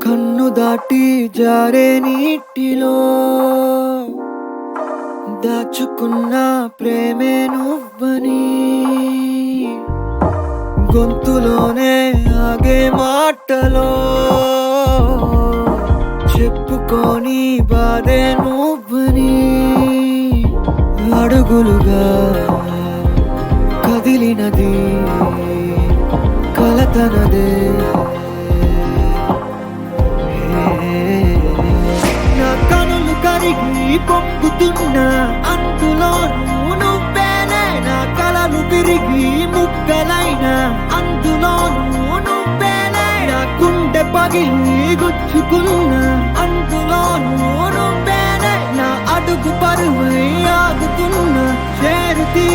కన్ను దాటి జారే నీటిలో దాచుకున్న ప్రేమే నువ్వని గొంతులోనే ఆగే మాటలో చెప్పుకొని బాధే నువ్వని అడుగులుగా కదిలినది కలతనదే నా కనులు కరిగి పొంగుతున్నా అందులోనూ నువ్వేనే నా కలలు తిరిగి ముక్కలైనా అందులోనూ నువ్వేనే నా గుండె పగిలి గుచ్చుకున్నా అందులోనూ నువ్వేనే నా అడుగు పరువై ఆగుతున్నా చేరుతీ